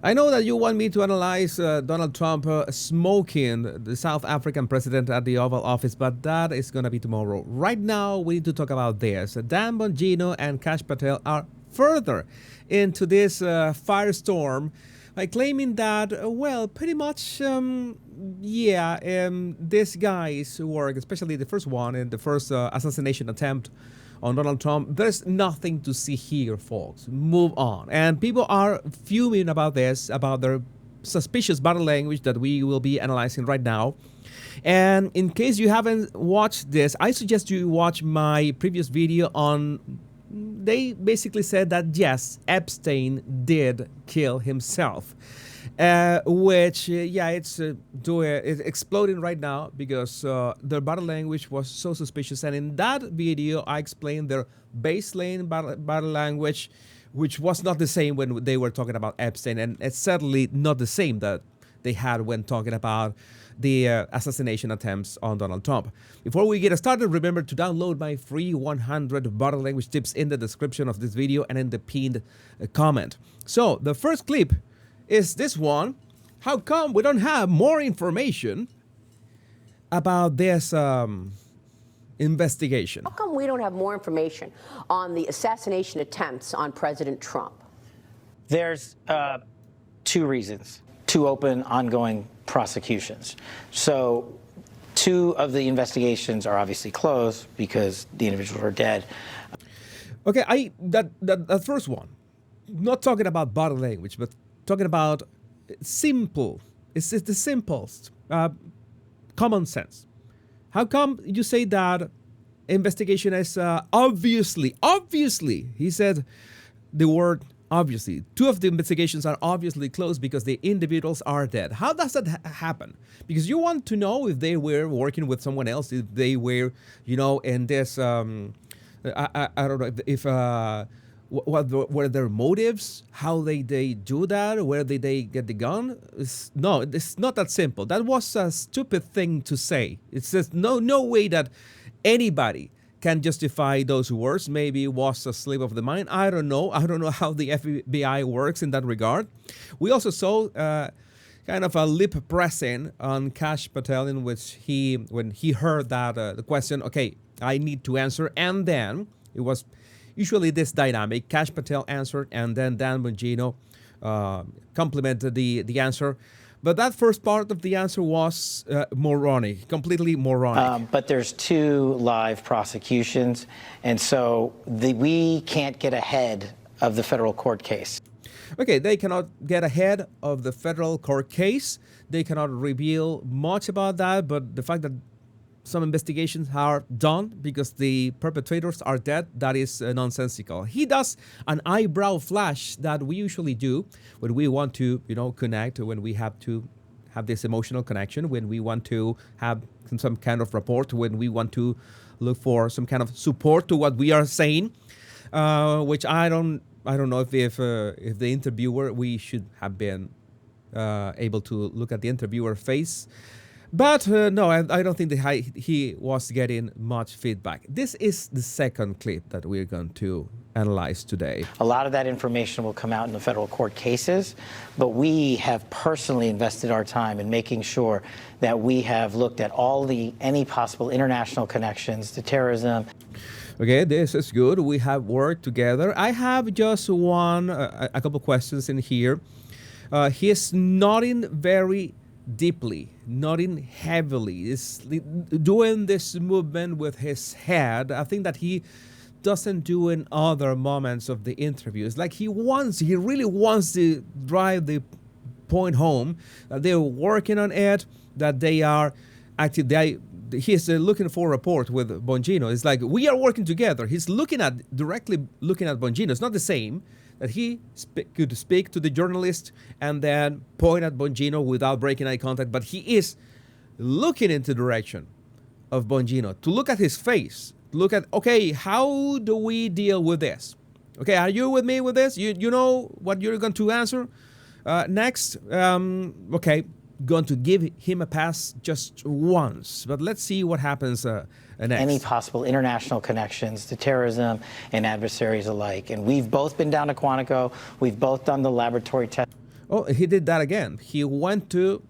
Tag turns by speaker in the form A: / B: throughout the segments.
A: I know that you want me to analyze Donald Trump smoking the South African president at the Oval Office, but that is going to be tomorrow. Right now, we need to talk about this. Dan Bongino and Kash Patel are further into this firestorm by claiming that, well, pretty much, this guy's work, especially the first one and the first assassination attempt on Donald Trump, there's nothing to see here, folks. Move on. And people are fuming about this, about their suspicious body language that we will be analyzing right now. And in case you haven't watched this, I suggest you watch my previous video on. They basically said that yes, Epstein did kill himself. It's exploding right now because their body language was so suspicious. And in that video, I explained their baseline body language, which was not the same when they were talking about Epstein, and it's certainly not the same that they had when talking about the assassination attempts on Donald Trump. Before we get started, remember to download my free 100 body language tips in the description of this video and in the pinned comment. So the first clip is this one. How come we don't have more information about this investigation?
B: How come we don't have more information on the assassination attempts on President Trump?
C: There's two reasons. Two open, ongoing prosecutions. So 2 of the investigations are obviously closed because the individuals are dead.
A: Okay, that first one, not talking about body language, but talking about simple. It's the simplest common sense. How come you say that investigation is obviously? He said the word obviously. 2 of the investigations are obviously closed because the individuals are dead. How does that happen? Because you want to know if they were working with someone else, if they were, in this, I don't know, if what were their motives, how they do that, where did they get the gun? It's not that simple. That was a stupid thing to say. It's just no way that anybody can justify those words. Maybe it was a slip of the mind. I don't know how the FBI works in that regard. We also saw kind of a lip pressing on Kash Patel, in which when he heard that the question, okay, I need to answer, and then it was usually this dynamic. Kash Patel answered, and then Dan Bongino complimented the answer. But that first part of the answer was moronic, completely moronic.
C: But there's 2 live prosecutions, and so we can't get ahead of the federal court case.
A: Okay, they cannot get ahead of the federal court case. They cannot reveal much about that, but the fact that some investigations are done because the perpetrators are dead, that is nonsensical. He does an eyebrow flash that we usually do when we want to, connect, when we have to have this emotional connection, when we want to have some kind of rapport, when we want to look for some kind of support to what we are saying, which I don't know if the interviewer, we should have been able to look at the interviewer face. But no, I don't think that he was getting much feedback. This is the second clip that we're going to analyze today.
C: A lot of that information will come out in the federal court cases, but we have personally invested our time in making sure that we have looked at any possible international connections to terrorism.
A: Okay, this is good. We have worked together. I have just a couple questions in here. He is nodding very deeply, nodding heavily, is doing this movement with his head. I think that he doesn't do in other moments of the interview. It's like he really wants to drive the point home that they're working on it, that they are active. He's looking for a report with Bongino. It's like we are working together. He's directly looking at Bongino. It's not the same that he could speak to the journalist and then point at Bongino without breaking eye contact, but he is looking into the direction of Bongino, to look at his face, look at, okay, how do we deal with this? Okay, are you with me with this? You know what you're going to answer next? Okay, going to give him a pass just once, but let's see what happens next.
C: Any possible international connections to terrorism and adversaries alike. And we've both been down to Quantico. We've both done the laboratory test.
A: Oh, he did that again. He went to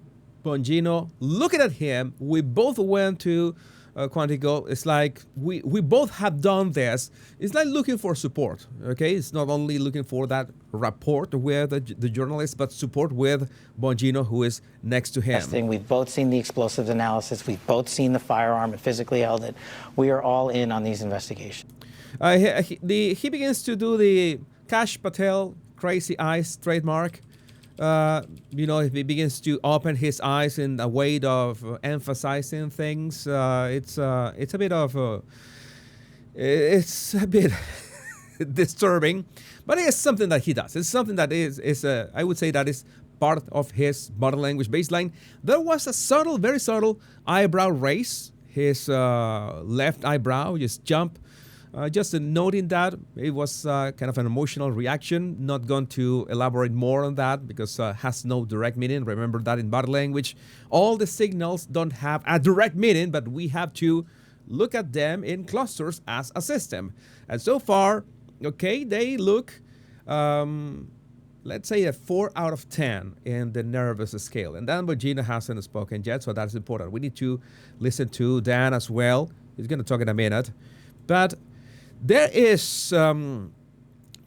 A: Bongino, looking at him. We both went to Quantico. It's like we both have done this. It's like looking for support. Okay, it's not only looking for that rapport with the journalist, but support with Bongino, who is next to him.
C: Thing. We've both seen the explosives analysis. We've both seen the firearm and physically held it. We are all in on these investigations.
A: He begins to do the Cash Patel crazy eyes trademark. He begins to open his eyes in a way of emphasizing things. It's a bit disturbing, but it's something that he does. It's something that is I would say that is part of his body language baseline. There was a subtle, very subtle eyebrow raise. His left eyebrow just jumped. Just noting that it was kind of an emotional reaction. Not going to elaborate more on that because has no direct meaning. Remember that in body language, all the signals don't have a direct meaning, but we have to look at them in clusters as a system. And so far, okay, they look, let's say a 4 out of 10 in the nervous scale. And Dan Bongino hasn't spoken yet, so that's important. We need to listen to Dan as well. He's going to talk in a minute. But there is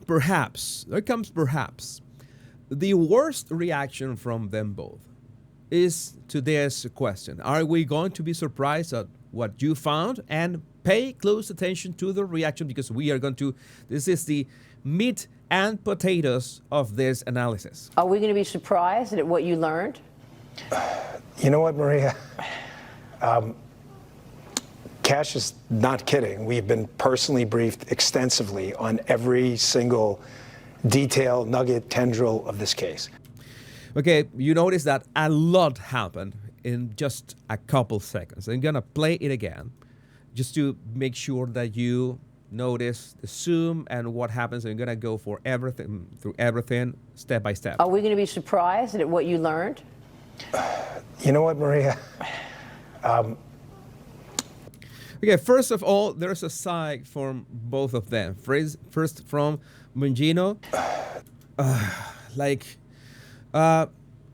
A: perhaps the worst reaction from them both is to this question. Are we going to be surprised at what you found? And pay close attention to the reaction because we are going to, this is the meat and potatoes of this analysis.
B: Are we going to be surprised at what you learned?
D: You know what, Maria? Cash is not kidding. We've been personally briefed extensively on every single detail, nugget, tendril of this case.
A: Okay, you notice that a lot happened in just a couple seconds. I'm going to play it again just to make sure that you notice the zoom and what happens. I'm going to go for everything, through everything, step by step.
B: Are we going to be surprised at what you learned?
D: You know what, Maria?
A: Okay, first of all, there's a sigh from both of them. First from Bongino.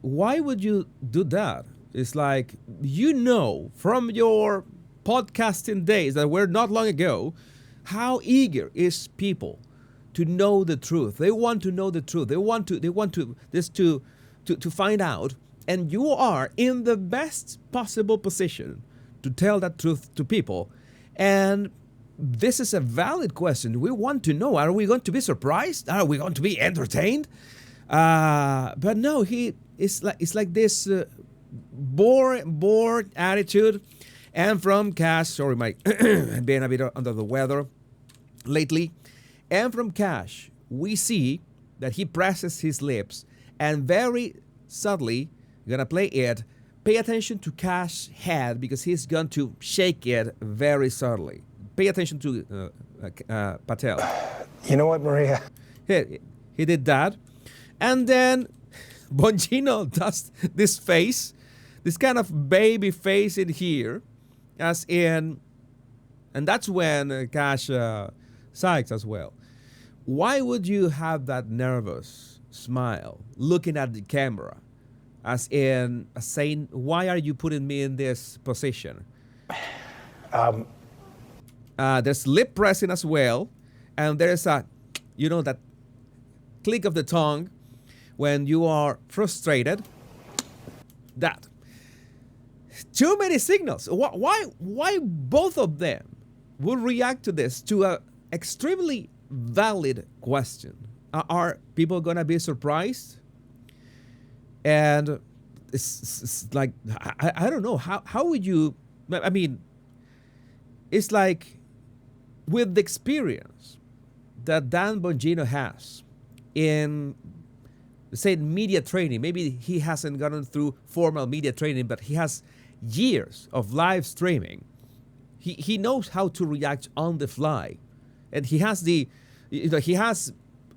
A: Why would you do that? It's like, from your podcasting days that were not long ago, how eager is people to know the truth. They want to know the truth. They want to find out. And you are in the best possible position to tell that truth to people. And this is a valid question. We want to know, are we going to be surprised? Are we going to be entertained? But no, it's like this bored attitude. And from Cash, sorry, Mike, being a bit under the weather lately. And from Cash, we see that he presses his lips and very subtly, gonna play it. Pay attention to Cash's head because he's going to shake it very subtly. Pay attention to Patel.
D: You know what, Maria?
A: He did that. And then Bongino does this face, this kind of baby face in here, as in, and that's when Cash sighs as well. Why would you have that nervous smile looking at the camera? As in saying, why are you putting me in this position? There's lip pressing as well. And there's that click of the tongue when you are frustrated. That. Too many signals. Why both of them will react to this, to an extremely valid question? Are people going to be surprised? And it's like, I don't know, how would you, I mean, it's like with the experience that Dan Bongino has in, say, media training, maybe he hasn't gone through formal media training, but he has years of live streaming. He knows how to react on the fly. And he has he has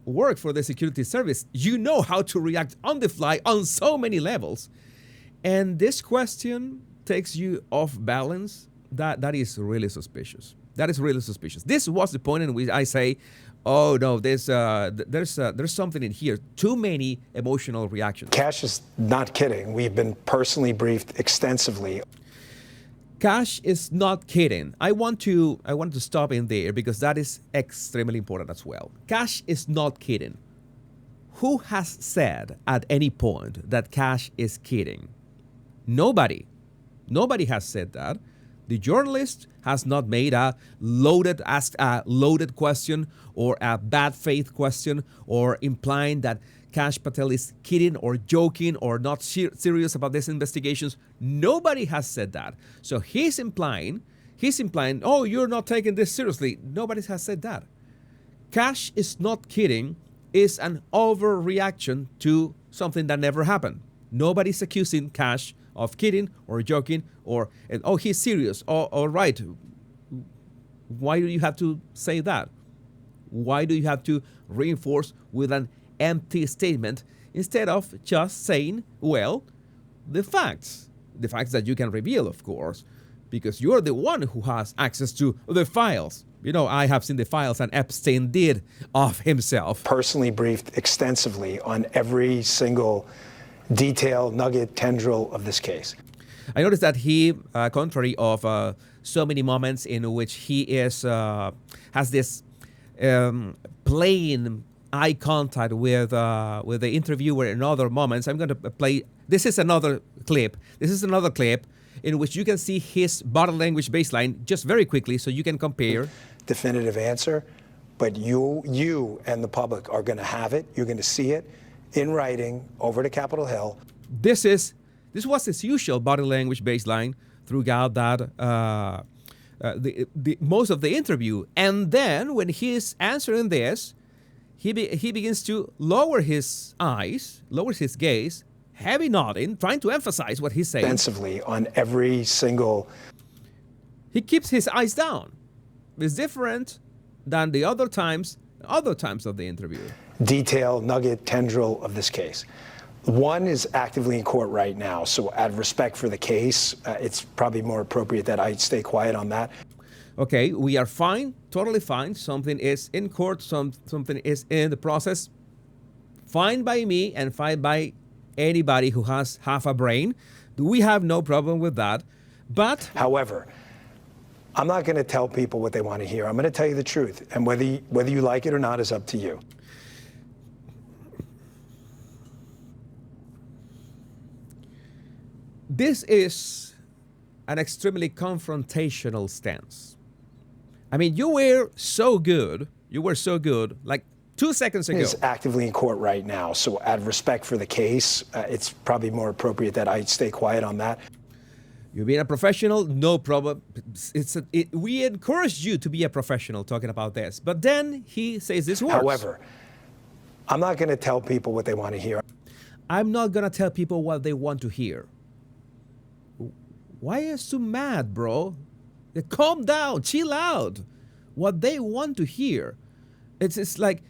A: work for the security service. You know how to react on the fly on so many levels. And this question takes you off balance. That is really suspicious. That is really suspicious. This was the point in which I say Oh no, there's something in here. Too many emotional reactions.
D: Cash is not kidding. We've been personally briefed extensively.
A: Cash is not kidding. I want to stop in there because that is extremely important as well. Cash is not kidding. Who has said at any point that Cash is kidding? Nobody. Nobody has said that. The journalist has not made asked a loaded question or a bad faith question or implying that Cash Patel is kidding or joking or not serious about these investigations. Nobody has said that. So he's implying, oh, you're not taking this seriously. Nobody has said that. Cash is not kidding is an overreaction to something that never happened. Nobody's accusing Cash of kidding or joking or, oh, he's serious. Oh, all right. Why do you have to say that? Why do you have to reinforce with an empty statement instead of just saying, well, the facts that you can reveal, of course, because you're the one who has access to the files. You know, I have seen the files that Epstein did of himself.
D: Personally briefed extensively on every single detail, nugget, tendril of this case.
A: I noticed that he, contrary of so many moments in which he is has this plain eye contact with the interviewer in other moments. I'm going to play. This is another clip. This is another clip in which you can see his body language baseline just very quickly, so you can compare.
D: Definitive answer, but you and the public are going to have it. You're going to see it in writing over to Capitol Hill.
A: This was his usual body language baseline throughout that the most of the interview, and then when he is answering this, he begins to lower his eyes, lowers his gaze, heavy nodding, trying to emphasize what he's saying.
D: Extensively on every single.
A: He keeps his eyes down. It's different than the other times of the interview.
D: Detail, nugget, tendril of this case. One is actively in court right now, so out of respect for the case, it's probably more appropriate that I stay quiet on that.
A: Okay, we are fine, totally fine. Something is in court, something is in the process. Fine by me and fine by anybody who has half a brain. We have no problem with that. But
D: however, I'm not going to tell people what they want to hear. I'm going to tell you the truth, and whether you like it or not is up to you.
A: This is an extremely confrontational stance. I mean, you were so good, like 2 seconds ago.
D: Is actively in court right now, so out of respect for the case, it's probably more appropriate that I stay quiet on that.
A: You're being a professional, no problem. We encourage you to be a professional talking about this. But then he says this words.
D: However, I'm not going to tell people what they want to hear.
A: I'm not going to tell people what they want to hear. Why are you so mad, bro? Calm down, chill out. What they want to hear. It's like,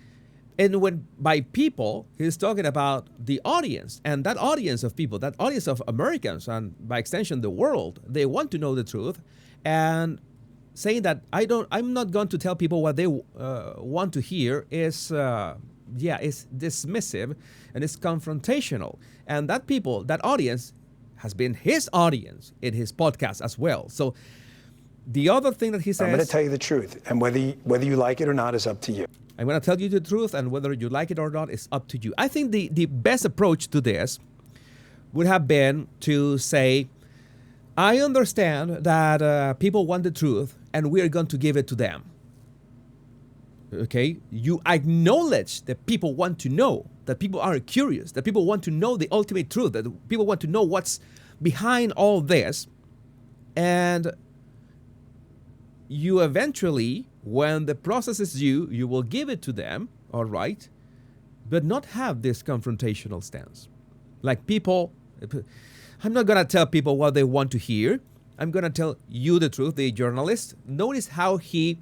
A: and when by people, he's talking about the audience, and that audience of people, that audience of Americans, and by extension the world, they want to know the truth, and saying that I'm not going to tell people what they want to hear is dismissive and it's confrontational, and that people, that audience, has been his audience in his podcast as well. So the other thing that he says,
D: I'm going to tell you the truth, and whether you like it or not is up to you.
A: I'm going to tell you the truth, and whether you like it or not is up to you. I think the best approach to this would have been to say, I understand that people want the truth, and we are going to give it to them. Okay? You acknowledge that people want to know, that people are curious, that people want to know the ultimate truth, that people want to know what's behind all this. And you eventually, when the process is due, you will give it to them, all right, but not have this confrontational stance. Like people, I'm not going to tell people what they want to hear. I'm going to tell you the truth, the journalist. Notice how he,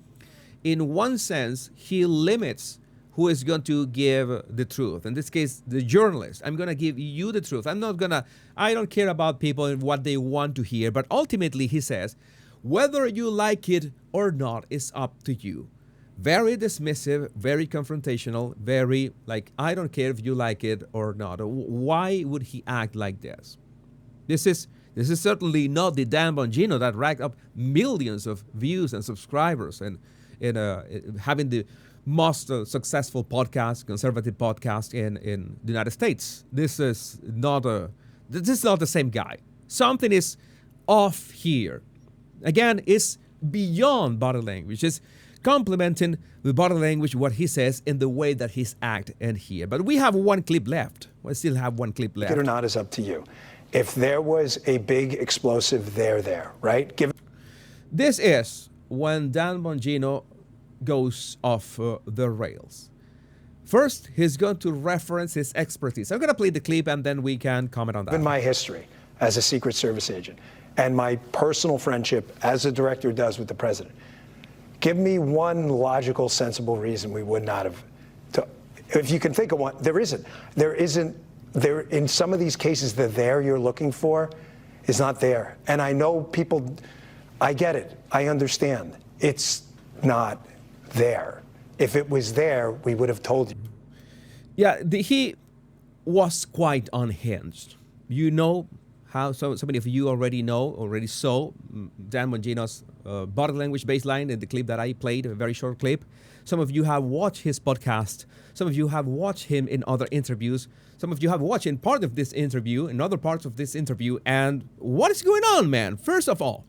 A: in one sense, he limits who is going to give the truth. In this case, the journalist. I'm going to give you the truth. I don't care about people and what they want to hear, but ultimately, he says, whether you like it or not is up to you. very dismissive, very confrontational, very like, I don't care if you like it or not. Why would he act like this? This is certainly not the Dan Bongino that racked up millions of views and subscribers and having the most successful podcast, conservative podcast in the United States. This is not the same guy. Something is off here. Again, it's beyond body language. It's complementing the body language, what he says, in the way that he's act and here. But we have one clip left. We still have one clip left.
D: It or not is up to you. If there was a big explosive there, right?
A: This is when Dan Bongino goes off the rails. First, he's going to reference his expertise. I'm going to play the clip and then we can comment on that.
D: Given my history as a Secret Service agent and my personal friendship as a director does with the president, give me one logical, sensible reason we would not have. If you can think of one, there isn't. There, in some of these cases, the there you're looking for is not there. And I know people, I get it. I understand. It's not there. If it was there, we would have told you.
A: Yeah, he was quite unhinged. You know how so many of you already saw Dan Bongino's body language baseline in the clip that I played, a very short clip. Some of you have watched his podcast. Some of you have watched him in other interviews. Some of you have watched in part of this interview, in other parts of this interview. And what is going on, man? First of all,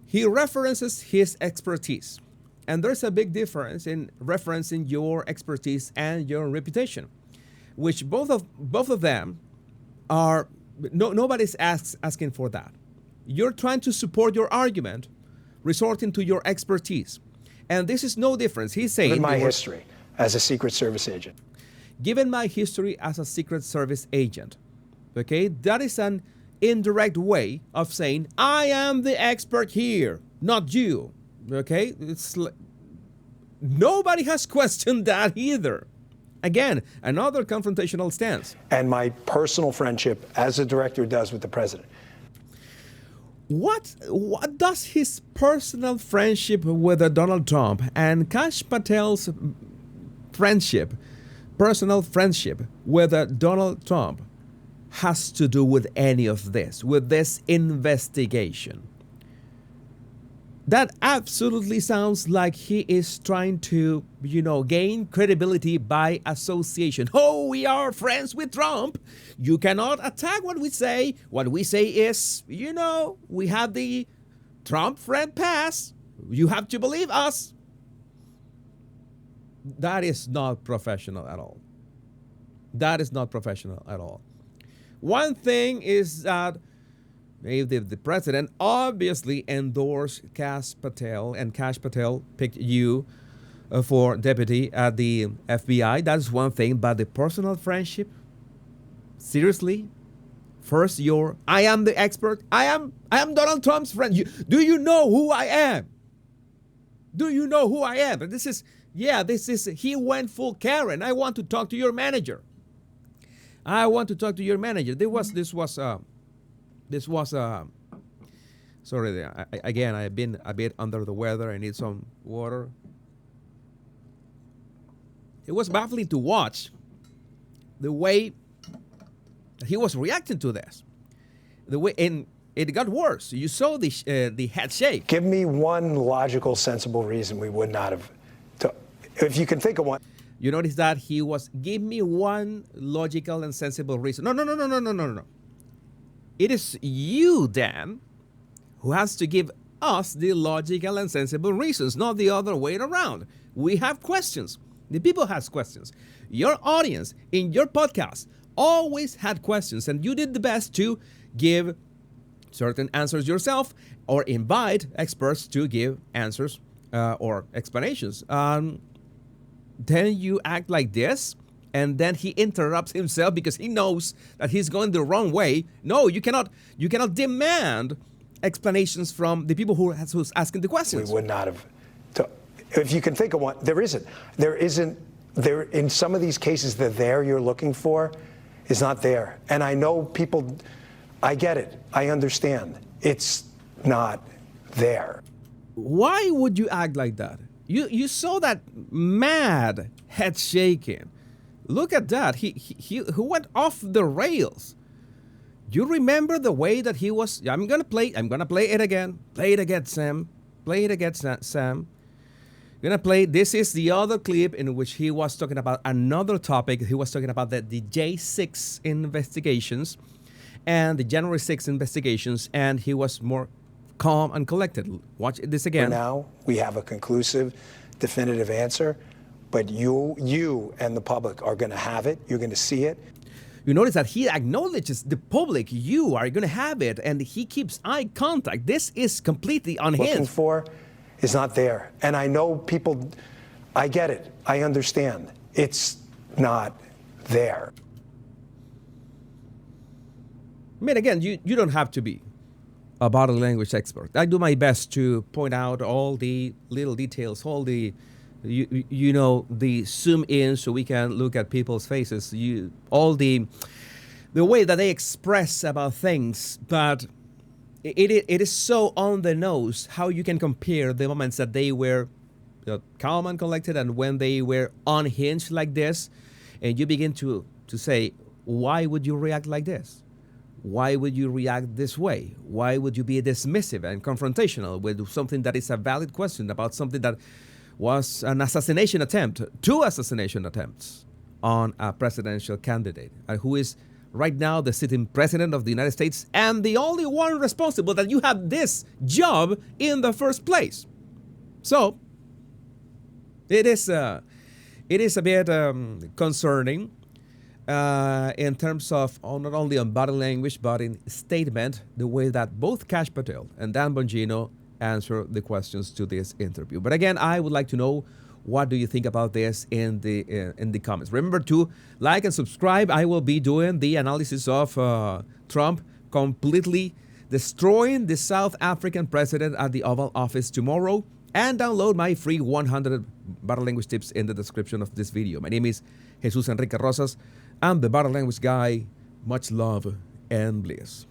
A: he references his expertise. And there's a big difference in referencing your expertise and your reputation, which both of them are, nobody's asking for that. You're trying to support your argument, resorting to your expertise. And this is no difference. He's saying,
D: given my history as a Secret Service agent.
A: Given my history as a Secret Service agent, okay, that is an indirect way of saying, I am the expert here, not you, okay? It's nobody has questioned that either. Again, another confrontational stance.
D: And my personal friendship as a director does with the president.
A: What does his personal friendship with Donald Trump and Kash Patel's personal friendship with Donald Trump has to do with any of this, with this investigation? That absolutely sounds like he is trying to, gain credibility by association. Oh, we are friends with Trump. You cannot attack what we say. What we say is, we have the Trump friend pass. You have to believe us. That is not professional at all. That is not professional at all. One thing is that the president obviously endorsed Kash Patel, and Kash Patel picked you for deputy at the FBI. That's one thing, but the personal friendship, seriously? First, I am the expert. I am Donald Trump's friend. Do you know who I am? Do you know who I am? And this is, he went full Karen. I want to talk to your manager. Sorry, again, I've been a bit under the weather. I need some water. It was baffling to watch the way he was reacting to this. And it got worse. You saw the head shake.
D: Give me one logical, sensible reason we would not have. If you can think of one.
A: You notice that he was, give me one logical and sensible reason. No. It is you, Dan, who has to give us the logical and sensible reasons, not the other way around. We have questions. The people has questions. Your audience in your podcast always had questions, and you did the best to give certain answers yourself or invite experts to give answers or explanations. Then you act like this, and then he interrupts himself because he knows that he's going the wrong way. No, you cannot demand explanations from the people who's asking the questions.
D: We would not have. If you can think of one, there isn't. There in some of these cases, the there you're looking for is not there. And I know people, I get it. I understand. It's not there.
A: Why would you act like that? You saw that mad head shaking. Look at that. He went off the rails. You remember the way that he was? I'm gonna play it again. Play it again, Sam. Play it again, Sam. Gonna play. This is the other clip in which he was talking about another topic. He was talking about the J6 investigations and the January 6 investigations, and he was more calm and collected. Watch this again.
D: Now we have a conclusive, definitive answer, but you and the public are going to have it. You're going to see it.
A: You notice that he acknowledges the public. You are going to have it, and he keeps eye contact. This is completely unhinged.
D: Looking for is not there. And I know people, I get it. I understand. It's not there.
A: I mean, again, you don't have to be a body language expert. I do my best to point out all the little details, all the, the zoom in so we can look at people's faces, all the way that they express about things. But it is so on the nose how you can compare the moments that they were calm and collected and when they were unhinged like this, and you begin to say, why would you react like this? Why would you react this way? Why would you be dismissive and confrontational with something that is a valid question about something that was an assassination attempt, 2 assassination attempts on a presidential candidate, who is right now the sitting president of the United States and the only one responsible that you have this job in the first place. So it is a bit concerning. In terms of not only on body language, but in statement, the way that both Kash Patel and Dan Bongino answer the questions to this interview. But again, I would like to know, what do you think about this in the comments? Remember to like and subscribe. I will be doing the analysis of Trump completely destroying the South African president at the Oval Office tomorrow. And download my free 100 body language tips in the description of this video. My name is Jesus Enrique Rosas. I'm the body language guy. Much love and bliss.